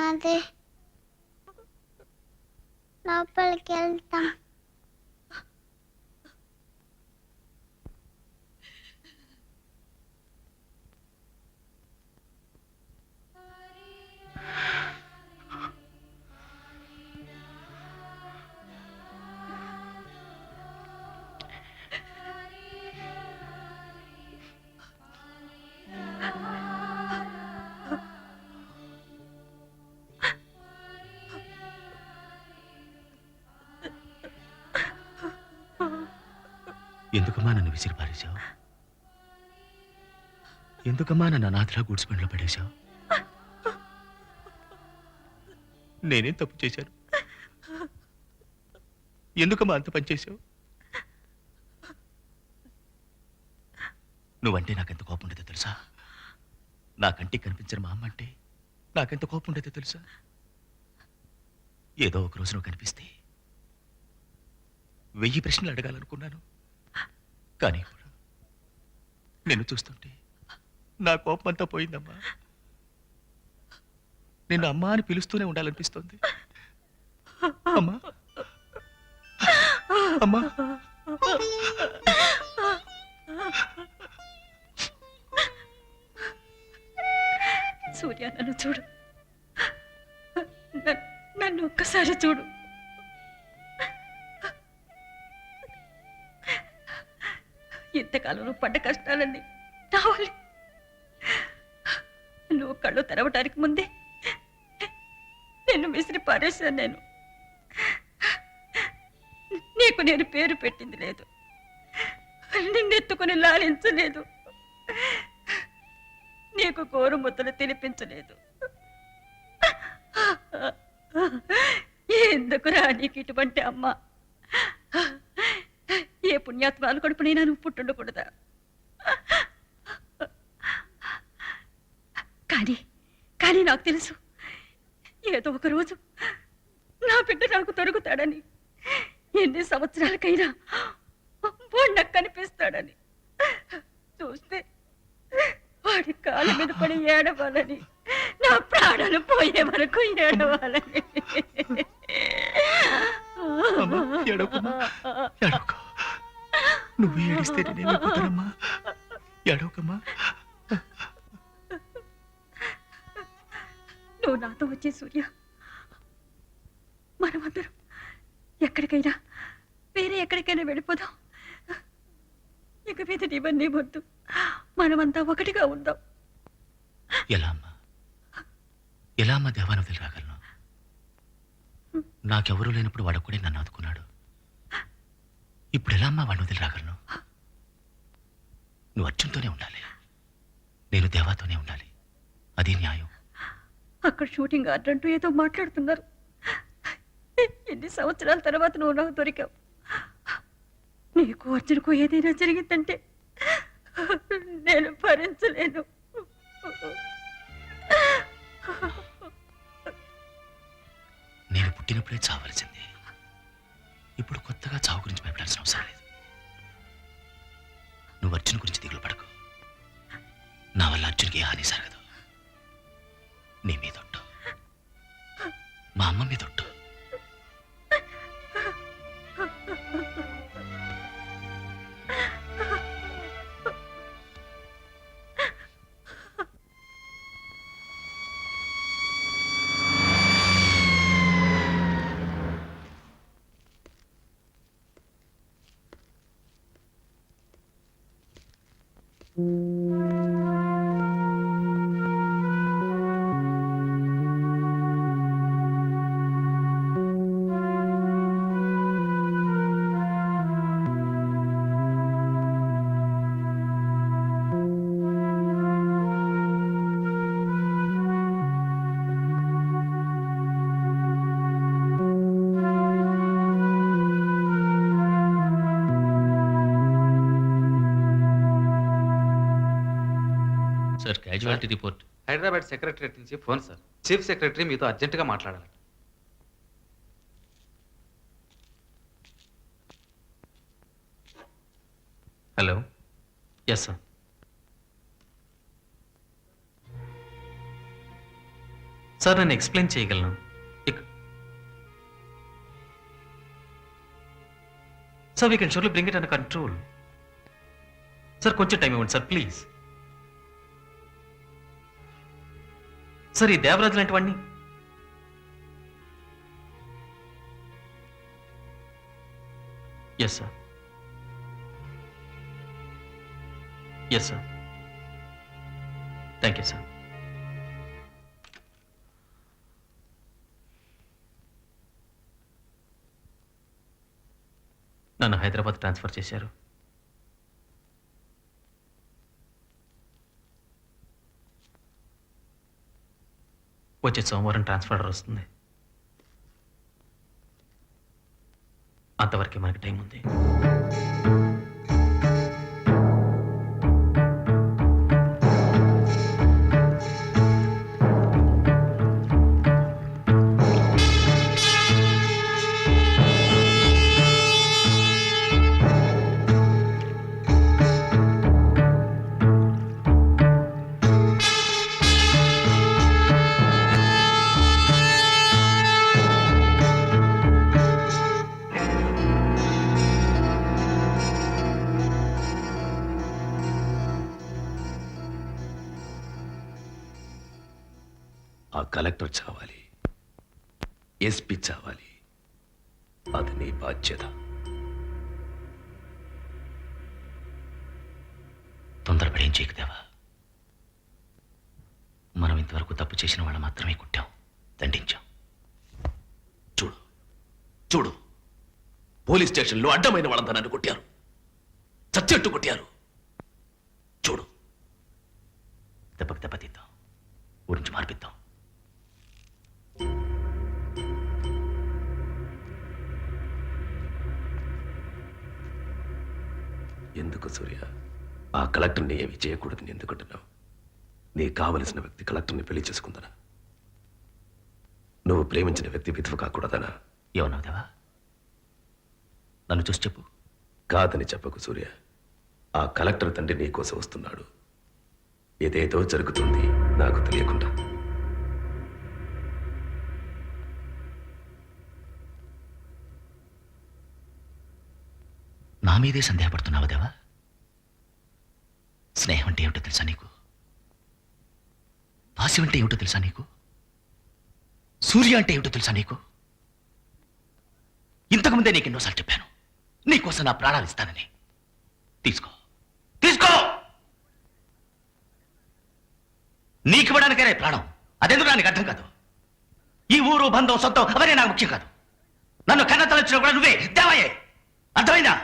ఉన్నది. లోపలికి వెళ్తాం. ఎందుకమ్మా నన్ను విసిరి పారేశావు? ఎందుకమ్మా నన్ను అనాథలా గూడ్స్ బండిలో పడేశావు? నేనేం తప్పు చేశాను? ఎందుకమ్మా అంత పనిచేశావు? నువ్వంటే నాకెంత కోపం ఉండేదో తెలుసా? నా కంటికి కనిపించిన మా అమ్మ అంటే నాకెంత కోపం ఉండేదో తెలుసా? ఏదో ఒక రోజు నువ్వు కనిపిస్తే 1000 ప్రశ్నలు అడగాలనుకున్నాను. కానీ ఇప్పుడు నిన్ను చూస్తుంటే నా కోపం అంతా పోయిందమ్మా. నిన్ను అమ్మా అని పిలుస్తూనే ఉండాలనిపిస్తోంది. అమ్మా అమ్మా. సూర్య, నన్ను చూడు. నన్ను ఒక్కసారి చూడు. ఇంతకాలంలో పడ్డ కష్టాలన్నీ రావాలి. నువ్వు కళ్ళు తెరవటానికి ముందే నిన్ను విసిరి పారేశాను. నేను నీకు నేను పేరు పెట్టింది లేదు, నిన్నెత్తుకుని లాలించలేదు, నీకు కోరు ముద్దలు తినిపించలేదు. ఎందుకురా నీకు ఇటువంటి అమ్మ? ఏ పుణ్యాత్మాలు కడుపునైనా నువ్వు పుట్టుండకూడదా? కానీ కానీ నాకు తెలుసు, ఏదో ఒక రోజు నా బిడ్డ నాకు దొరుకుతాడని, ఎన్ని సంవత్సరాలకైనా వాడు నాకు కనిపిస్తాడని. చూస్తే వాడి కాళ్ళ మీద పడి ఏడవాలని, నా ప్రాణాలు పోయే వరకు ఏడవాలని. నువ్వు ఏడిస్తే నేనేమైపోతానమ్మా? ఏడవకమ్మా. నువ్వు నాతో వచ్చే సూర్య, మనమందరం ఎక్కడికైనా, వేరే ఎక్కడికైనా వెళ్ళిపోదాం. ఇక మీద ఇవన్నీ వద్దు, మనమంతా ఒకటిగా ఉందాం. ఎలా అమ్మా? ఎలా అమ్మా దేవాన్ని వదిలి రాగలను? నాకెవరూ లేనప్పుడు వాడొక్కడే నన్ను ఆదుకున్నాడు. ఇప్పుడు ఎలా అమ్మా వాడిని వదిలి రాగలను? నువ్వు అర్జున్తోనే ఉండాలి, నేను దేవాతోనే ఉండాలి. అది న్యాయం. అక్కడ షూటింగ్ ఆర్డర్ అంటూ ఏదో మాట్లాడుతున్నారు. ఎన్ని సంవత్సరాల తర్వాత నువ్వు నాకు దొరికావు. నీకు అర్జున్కు ఏదైనా జరిగిందంటే నేను భరించలేను. నేను పుట్టినప్పుడే చావలసింది. ఇప్పుడు కొత్తగా చావు గురించి భయపడాల్సిన అవసరం లేదు. నువ్వు అర్జున్ గురించి దిగులు పడకు. నా వల్ల అర్జున్కి ఏ హాని జరగదు. నీ మీదొట్టు, మా అమ్మ మీదొట్టు. Sir, casualty report. Hyderabad secretariat నుంచి ఫోన్ సార్. చీఫ్ సెక్రటరీ మీతో అర్జెంటుగా మాట్లాడాలి. హలో. Yes sir. సార్ నేను ఎక్స్ప్లెయిన్ చేయగలను sir we can surely bring it under control. Sir కొంచెం టైం ఇవ్వండి సార్ ప్లీజ్. సార్ ఈ దేవరాజు లాంటి వాడిని yes sir yes sir thank you sir. నన్ను హైదరాబాద్ ట్రాన్స్ఫర్ చేశారు. వచ్చే సోమవారం ట్రాన్స్ఫర్ ఆర్డర్ వస్తుంది. అంతవరకే మనకి టైం ఉంది. ఆ కలెక్టర్ చావాలి, ఎస్పీ చావాలి. అది నీ బాధ్యత. తొందరపడి ఏం చేయకుదేవా. మనం ఇంతవరకు తప్పు చేసిన వాళ్ళు మాత్రమే కుట్టాం, దండించాం. చూడు చూడు, పోలీస్ స్టేషన్లో అడ్డమైన వాళ్ళంతా నన్ను కొట్టారు, చచ్చెట్టు కొట్టారు. చూడు, దెబ్బకి దెబ్బ తీద్దాం, గురించి మార్పిద్దాం. ఎందుకు సూర్య ఆ కలెక్టర్ని ఏమి చేయకూడదని ఎందుకంటున్నావు? నీకు కావలసిన వ్యక్తి కలెక్టర్ని పెళ్లి చేసుకుందనా? నువ్వు ప్రేమించిన వ్యక్తి విధవ కాకూడదనా? ఏమన్నావు దేవా? నన్ను చూసి చెప్పు. కాదని చెప్పకు సూర్య. ఆ కలెక్టర్ తండ్రి నీ కోసం వస్తున్నాడు. ఏదేదో జరుగుతుంది నాకు తెలియకుండా. నా మీదే సందేహపడుతున్నావా దేవా? స్నేహం అంటే ఏమిటో తెలుసా నీకు? వాసి అంటే ఏమిటో తెలుసా నీకు? సూర్య అంటే ఏమిటో తెలుసా నీకు? ఇంతకుముందే నీకు ఎన్నోసార్లు చెప్పాను, నీకోసం నా ప్రాణాలు ఇస్తానని. తీసుకో తీసుకో. నీకివ్వడానికే ప్రాణం, అదెందుకు నాకు అర్థం కాదు. ఈ ఊరు బంధం సొంతం అవన్నీ నాకు ముఖ్యం కాదు. నన్ను కన్న తలొచ్చినా కూడా నువ్వే దేవాయే. అర్థమైందా?